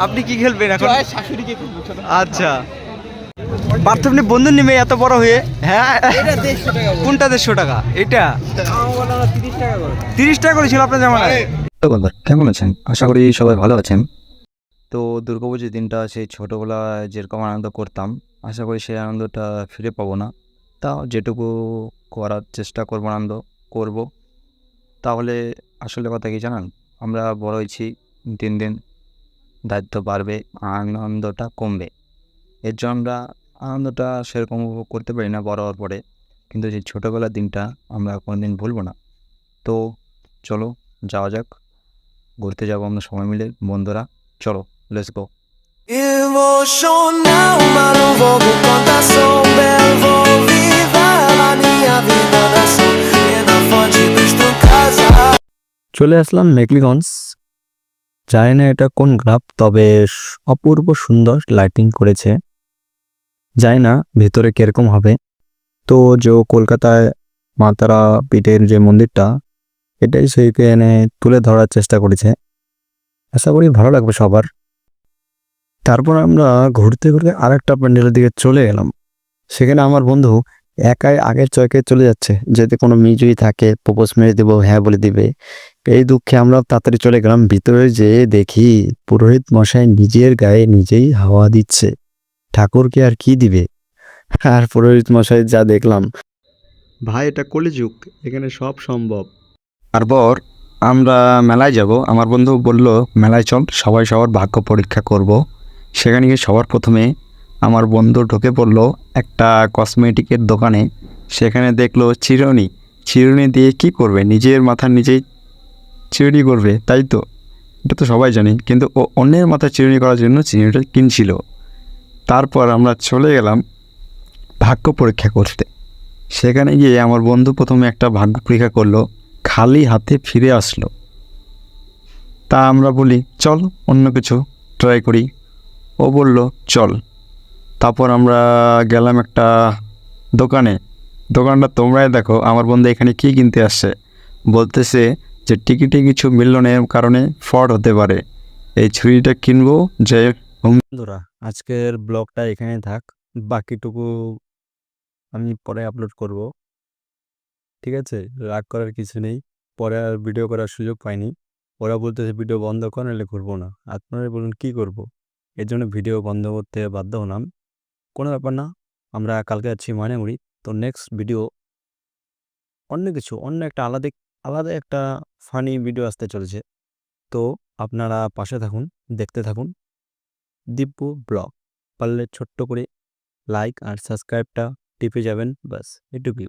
আপনি কি খেলবেন এখন? শাশুড়িকে খেলবো। আচ্ছা, পার্থ আপনি বন্ধু নেমে এত বড় হয়ে, হ্যাঁ এটা 150 টাকা। কোনটা 150 টাকা? এটা আমার বললাম না 30 টাকা করে। 30 টাকা করেছিল আপনার জামানায়। তো বন্ধুরা কেমন আছেন? আশা করি সবাই ভালো আছেন। তো দুর্গাপুজোর দিনটা সেই ছোটোবেলায় যেরকম আনন্দ করতাম, আশা করি সেই আনন্দটা ফিরে পাবো না। তাও যেটুকু করার চেষ্টা করবো, আনন্দ করব। তাহলে আসলে কথা কি জানান, আমরা বড় হয়েছি, দিন দিন দায়িত্ব বাড়বে, আনন্দটা কমবে। এর জন্য আমরা আনন্দটা সেরকম উপভোগ করতে পারি না বড় হওয়ার পরে। কিন্তু সেই ছোটোবেলার দিনটা আমরা কোনোদিন ভুলবো না। তো চলো যাওয়া যাক, ঘুরতে যাবো আমরা সবাই মিলে বন্ধুরা। চলো, let's go. Emocional, mas não vou me contar. Sou belo, vou viver a minha vida da sol. E na fonte Cristo casa. চলে আসলাম মেকলিগঞ্জ। জানি না এটা কোন ক্লাব, তবে অপূর্ব সুন্দর লাইটিং করেছে। জানি না ভেতরে কিরকম হবে। তো যে কলকাতায় মা তারা পীঠের যে মন্দিরটা, এটাই সেইখানে তুলে ধরার চেষ্টা করেছে। আশা করি ভালো লাগবে সবার। তারপর আমরা ঘুরতে ঘুরতে আরেকটা প্যান্ডেলের দিকে চলে গেলাম। সেখানে আমার বন্ধু একাই আগের চয়কে চলে যাচ্ছে, যেতে কোনো মিজুই থাকে প্রপোজ মেরে দেবো, হ্যাঁ বলে দিবে। এই দুঃখে আমরা তাড়াতাড়ি চলে গেলাম। ভিতরে যেয়ে দেখি পুরোহিত মশাই নিজের গায়ে নিজেই হাওয়া দিচ্ছে। ঠাকুরকে আর কি দিবে? আর পুরোহিত মশাই যা দেখলাম, ভাই এটা কলিযুগ, এখানে সব সম্ভব। তারপর আমরা মেলায় যাব। আমার বন্ধু বলল মেলায় চল, সবাই সবার ভাগ্য পরীক্ষা করব। সেখানে গিয়ে সবার প্রথমে আমার বন্ধু ঢুকে পড়লো একটা কসমেটিকের দোকানে। সেখানে দেখলো চিরুনি। চিরুনি দিয়ে কি করবে? নিজের মাথা নিজেই চিরুনি করবে, তাই তো? এটা তো সবাই জানি, কিন্তু ও অন্যের মাথা চিরুনি করার জন্য চিরুনিটা কিনছিল। তারপর আমরা চলে গেলাম ভাগ্য পরীক্ষা করতে। সেখানে গিয়ে আমার বন্ধু প্রথমে একটা ভাগ্য পরীক্ষা করলো, খালি হাতে ফিরে আসলো। তা আমরা বলি চল অন্য কিছু ট্রাই করি। ও বলল চল। তারপর আমরা গেলাম একটা দোকানে। দোকানটা তোমরাই দেখো, আমার বন্ধু এখানে কি কিনতে আসছে। বলতেছে যে টিকিটে কিছু মিলনের কারণে ফ্রড হতে পারে, এই ছুরিটা কিনবো। যে বন্ধুরা আজকের ব্লগটা এখানে থাক, বাকিটুকু আমি পরে আপলোড করব। ঠিক আছে, রাগ করার কিছু নেই। পরে আর ভিডিও করার সুযোগ পাইনি। ওরা বলতেছে ভিডিও বন্ধ কর, নাহলে করবো না। আপনারা বলুন কি করব? এর জন্য ভিডিও বন্ধ করতে বাধ্য হলাম। কোনো ব্যাপার না, আমরা কালকে যাচ্ছি ময়নাগুড়ি। তো নেক্সট ভিডিও অন্য কিছু, অন্য একটা আলাদা আলাদা একটা ফানি ভিডিও আসতে চলেছে। তো আপনারা পাশে থাকুন, দেখতে থাকুন দিব্য ব্লগ। পারলে ছোট্ট করে লাইক আর সাবস্ক্রাইবটা টিপে যাবেন, বাস এটুকুই।